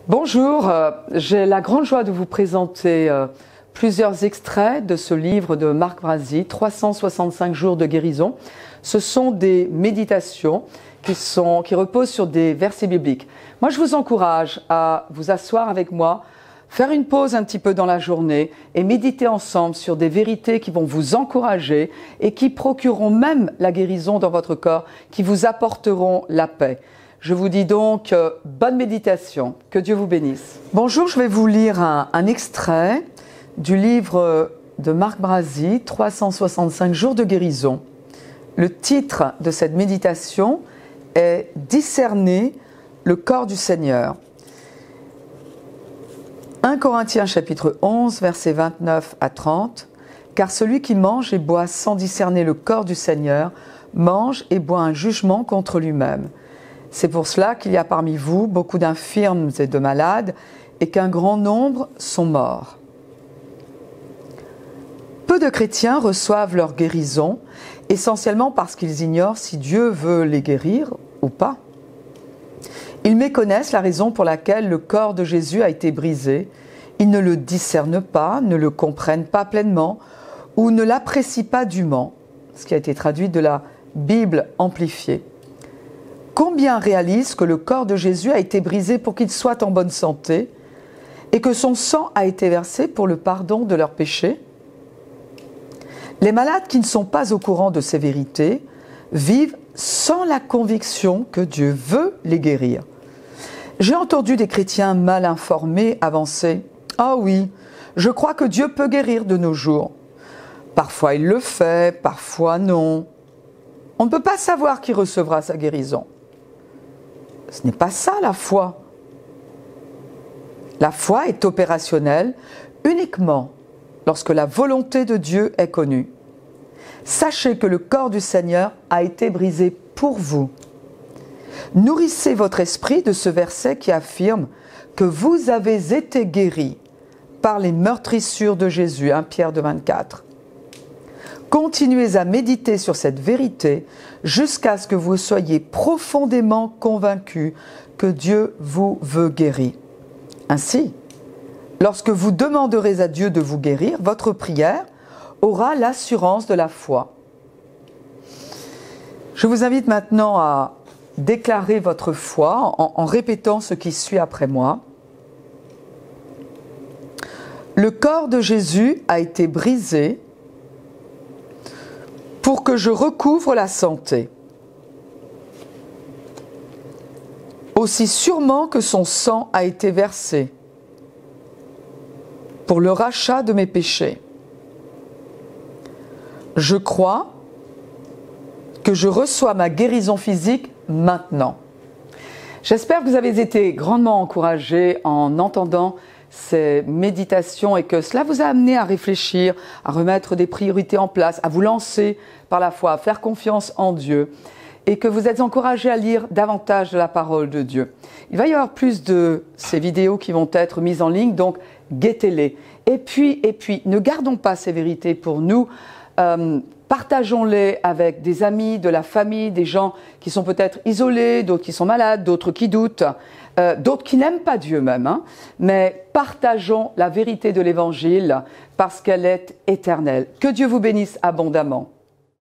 Bonjour, j'ai la grande joie de vous présenter plusieurs extraits de ce livre de Marc Brazzi, 365 jours de guérison. Ce sont des méditations qui reposent sur des versets bibliques. Moi, je vous encourage à vous asseoir avec moi, faire une pause un petit peu dans la journée et méditer ensemble sur des vérités qui vont vous encourager et qui procureront même la guérison dans votre corps, qui vous apporteront la paix. Je vous dis donc bonne méditation, que Dieu vous bénisse. Bonjour, je vais vous lire un extrait du livre de Marc Brazzi, 365 jours de guérison. Le titre de cette méditation est « Discerner le corps du Seigneur ». 1 Corinthiens chapitre 11, versets 29 à 30. « Car celui qui mange et boit sans discerner le corps du Seigneur mange et boit un jugement contre lui-même. C'est pour cela qu'il y a parmi vous beaucoup d'infirmes et de malades, et qu'un grand nombre sont morts. » Peu de chrétiens reçoivent leur guérison, essentiellement parce qu'ils ignorent si Dieu veut les guérir ou pas. Ils méconnaissent la raison pour laquelle le corps de Jésus a été brisé. Ils ne le discernent pas, ne le comprennent pas pleinement ou ne l'apprécient pas dûment, ce qui a été traduit de la Bible amplifiée. Combien réalisent que le corps de Jésus a été brisé pour qu'il soit en bonne santé et que son sang a été versé pour le pardon de leurs péchés? Les malades qui ne sont pas au courant de ces vérités vivent sans la conviction que Dieu veut les guérir. J'ai entendu des chrétiens mal informés avancer « Ah oui, je crois que Dieu peut guérir de nos jours. Parfois il le fait, parfois non. On ne peut pas savoir qui recevra sa guérison. » Ce n'est pas ça la foi. La foi est opérationnelle uniquement lorsque la volonté de Dieu est connue. Sachez que le corps du Seigneur a été brisé pour vous. Nourrissez votre esprit de ce verset qui affirme que vous avez été guéris par les meurtrissures de Jésus, 1 Pierre 2,24. Continuez à méditer sur cette vérité jusqu'à ce que vous soyez profondément convaincus que Dieu vous veut guérir. Ainsi, lorsque vous demanderez à Dieu de vous guérir, votre prière aura l'assurance de la foi. Je vous invite maintenant à déclarer votre foi en répétant ce qui suit après moi. Le corps de Jésus a été brisé pour que je recouvre la santé. Aussi sûrement que son sang a été versé pour le rachat de mes péchés. Je crois que je reçois ma guérison physique maintenant. J'espère que vous avez été grandement encouragés en entendant ces méditations et que cela vous a amené à réfléchir, à remettre des priorités en place, à vous lancer par la foi, à faire confiance en Dieu et que vous êtes encouragés à lire davantage de la parole de Dieu. Il va y avoir plus de ces vidéos qui vont être mises en ligne, donc guettez-les. Et puis, ne gardons pas ces vérités pour nous, partageons-les avec des amis, de la famille, des gens qui sont peut-être isolés, d'autres qui sont malades, d'autres qui doutent, d'autres qui n'aiment pas Dieu même. Mais partageons la vérité de l'Évangile parce qu'elle est éternelle. Que Dieu vous bénisse abondamment.